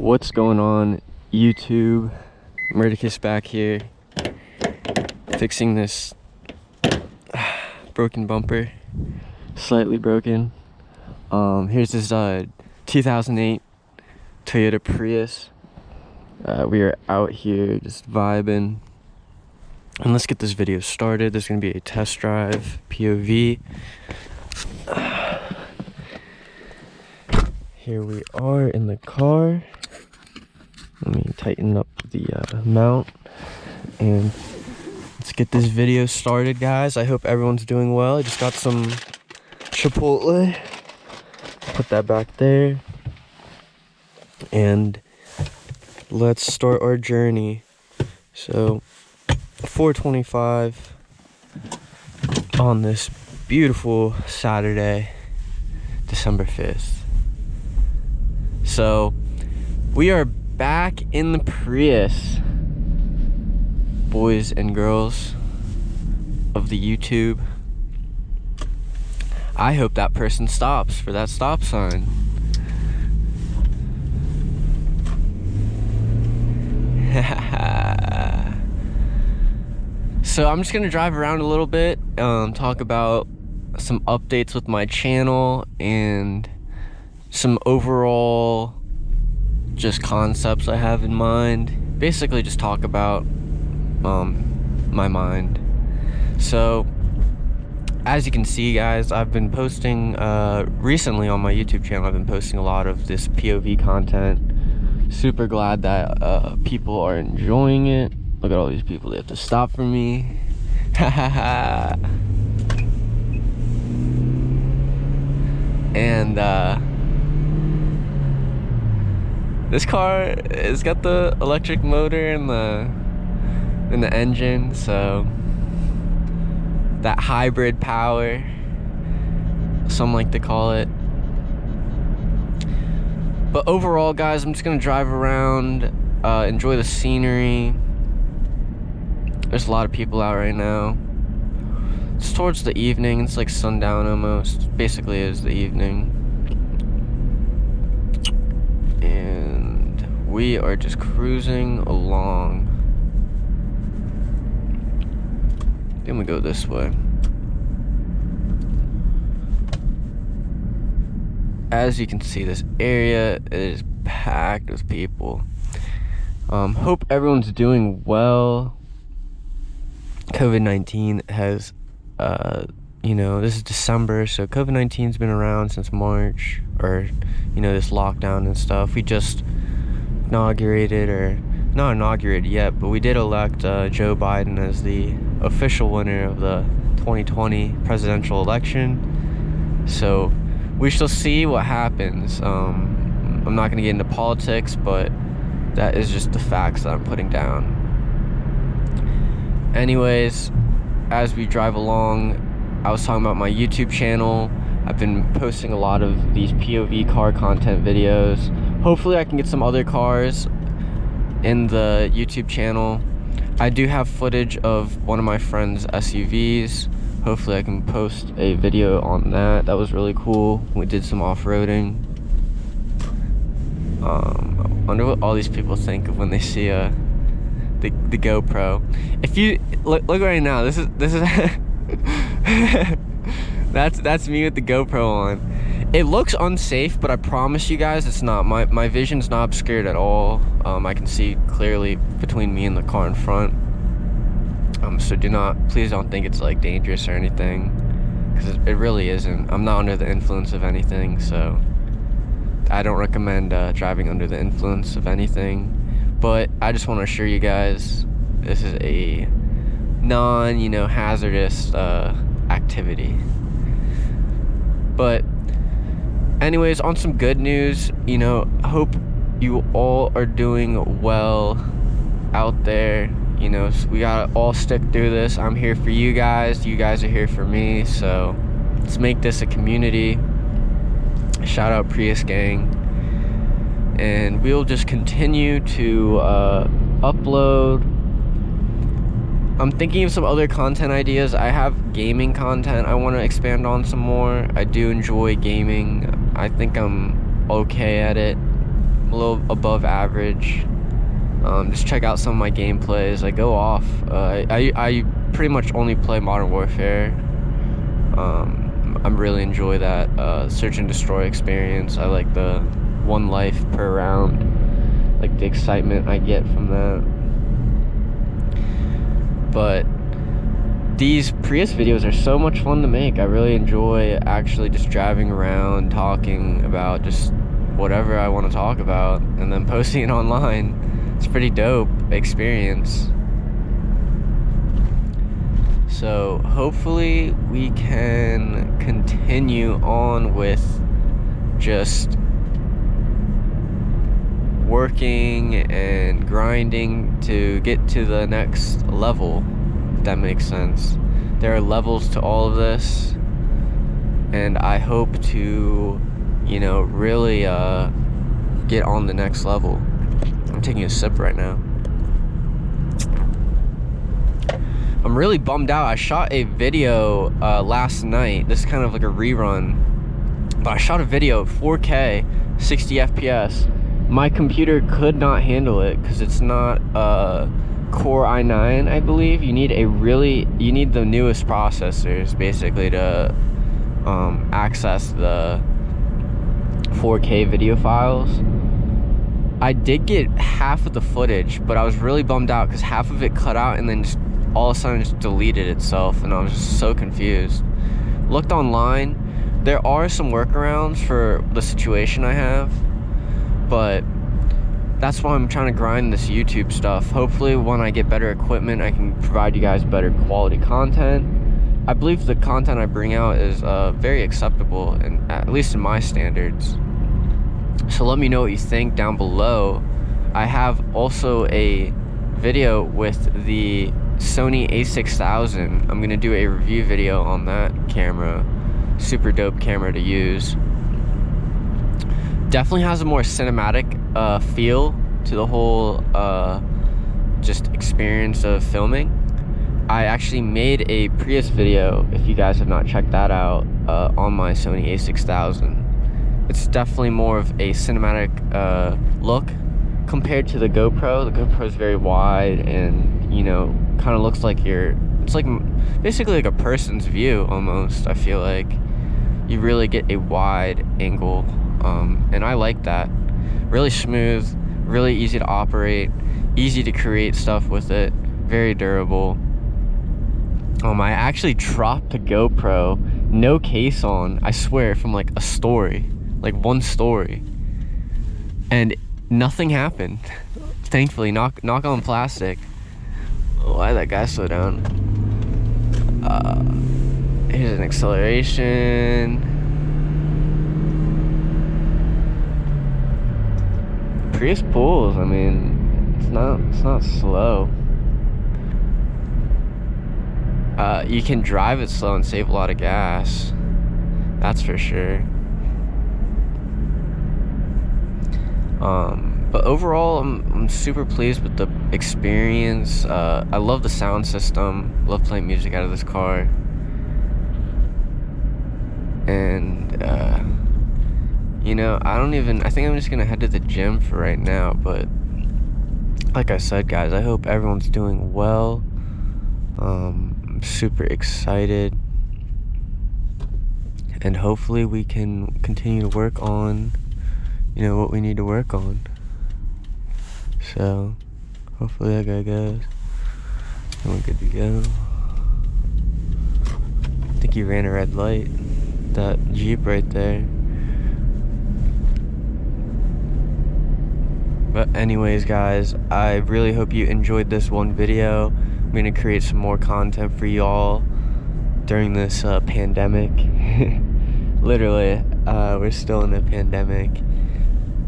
What's going on, YouTube? Murticus back here, fixing this broken bumper, slightly broken. Here's this 2008 Toyota Prius. We are out here just vibing, and let's get this video started. There's gonna be a test drive POV. Here we are in the car. Let me tighten up the mount, and let's get this video started, guys. I hope everyone's doing well. I just got some Chipotle. Put that back there, and let's start our journey. So 4:25 on this beautiful Saturday, December 5th. So we are back in the Prius, boys and girls of the YouTube. I hope that person stops for that stop sign. So I'm just gonna drive around a little bit, talk about some updates with my channel and some overall just concepts I have in mind. Basically just talk about my mind. So as you can see, guys, I've been posting recently on my YouTube channel. I've been posting a lot of this POV content. Super glad that people are enjoying it. Look at all these people, they have to stop for me. And this car has got the electric motor in the engine, so that hybrid power, some like to call it. But overall, guys, I'm just gonna drive around, enjoy the scenery. There's a lot of people out right now. It's towards the evening. It's like sundown almost. Basically, it is the evening. And we are just cruising along. Then we go this way. As you can see, this area is packed with people. Hope everyone's doing well. COVID-19 has, this is December, so COVID-19's been around since March, or, this lockdown and stuff. We just inaugurated, or not inaugurated yet, but we did elect Joe Biden as the official winner of the 2020 presidential election. So we shall see what happens. I'm not going to get into politics, but that is just the facts that I'm putting down. Anyways, as we drive along, I was talking about my YouTube channel. I've been posting a lot of these POV car content videos. Hopefully I can get some other cars in the YouTube channel. I do have footage of one of my friend's SUVs. Hopefully I can post a video on that. That was really cool. We did some off-roading. I wonder what all these people think of when they see the GoPro. If you look right now, this is that's me with the GoPro on. It looks unsafe, but I promise you guys it's not. My vision's not obscured at all. I can see clearly between me and the car in front. So please don't think it's like dangerous or anything, because it really isn't. I'm not under the influence of anything, so I don't recommend driving under the influence of anything. But I just want to assure you guys, this is a hazardous activity. But anyways, on some good news, hope you all are doing well out there. So we gotta all stick through this. I'm here for you guys. You guys are here for me. So let's make this a community. Shout out Prius gang. And we'll just continue to upload. I'm thinking of some other content ideas. I have gaming content I want to expand on some more. I do enjoy gaming. I think I'm okay at it. a little above average. Just check out some of my gameplays. I go off. I pretty much only play Modern Warfare. I really enjoy that search and destroy experience. I like the 1 life per round, like the excitement I get from that. But these Prius videos are so much fun to make. I really enjoy actually just driving around, talking about just whatever I want to talk about, and then posting it online. It's a pretty dope experience. So hopefully we can continue on with just working and grinding to get to the next level, if that makes sense. There are levels to all of this, and I hope to, you know, really get on the next level. I'm taking a sip right now. I'm really bummed out. I shot a video last night. This is kind of like a rerun, but I shot a video 4K 60 FPS. My computer could not handle it because it's not Core i9, I believe. You need the newest processors basically to access the 4K video files. I did get half of the footage, but I was really bummed out because half of it cut out and then just all of a sudden just deleted itself, and I was just so confused. Looked online. There are some workarounds for the situation I have, but that's why I'm trying to grind this YouTube stuff. Hopefully when I get better equipment, I can provide you guys better quality content. I believe the content I bring out is very acceptable, and at least in my standards. So let me know what you think down below. I have also a video with the Sony a6000. I'm gonna do a review video on that camera. Super dope camera to use. Definitely has a more cinematic feel to the whole just experience of filming. I actually made a Prius video, if you guys have not checked that out, on my Sony a6000. It's definitely more of a cinematic look compared to the GoPro. The GoPro is very wide and, you know, kind of looks like it's like basically like a person's view almost. I feel like you really get a wide angle, and I like that. Really smooth, really easy to operate, easy to create stuff with it, very durable. I actually dropped the GoPro, no case on, I swear, from like a story, like one story, and nothing happened. Thankfully, knock on plastic. Why did that guy slow down? Here's an acceleration. Prius pulls. I mean, it's not slow. You can drive it slow and save a lot of gas. That's for sure. But overall, I'm super pleased with the experience. I love the sound system. Love playing music out of this car. And you know, I think I'm just gonna head to the gym for right now. But like I said, guys, I hope everyone's doing well. I'm super excited, and hopefully we can continue to work on, you know, what we need to work on. So hopefully that guy goes, and we're good to go. I think he ran a red light, that Jeep right there. But anyways, guys, I really hope you enjoyed this one video. I'm gonna create some more content for y'all during this pandemic. Literally, we're still in a pandemic.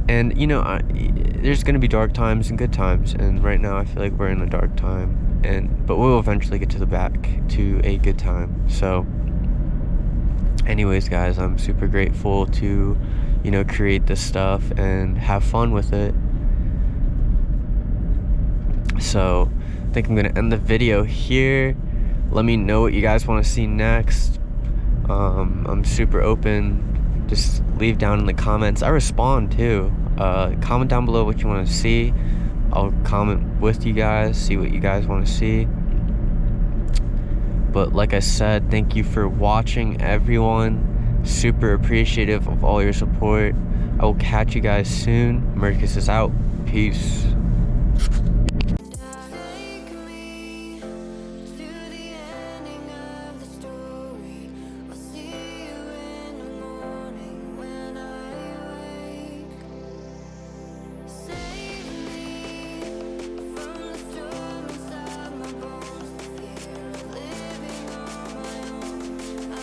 And, you know, there's going to be dark times and good times. And right now I feel like we're in a dark time. But we'll eventually get to the back to a good time. So, anyways, guys, I'm super grateful to, you know, create this stuff and have fun with it. So, I think I'm going to end the video here. Let me know what you guys want to see next. I'm super open just leave down in the comments. I respond too. Comment down below what you want to see. I'll comment with you guys, see what you guys want to see. But like I said, thank you for watching, everyone. Super appreciative of all your support. I will catch you guys soon. Marcus is out. Peace.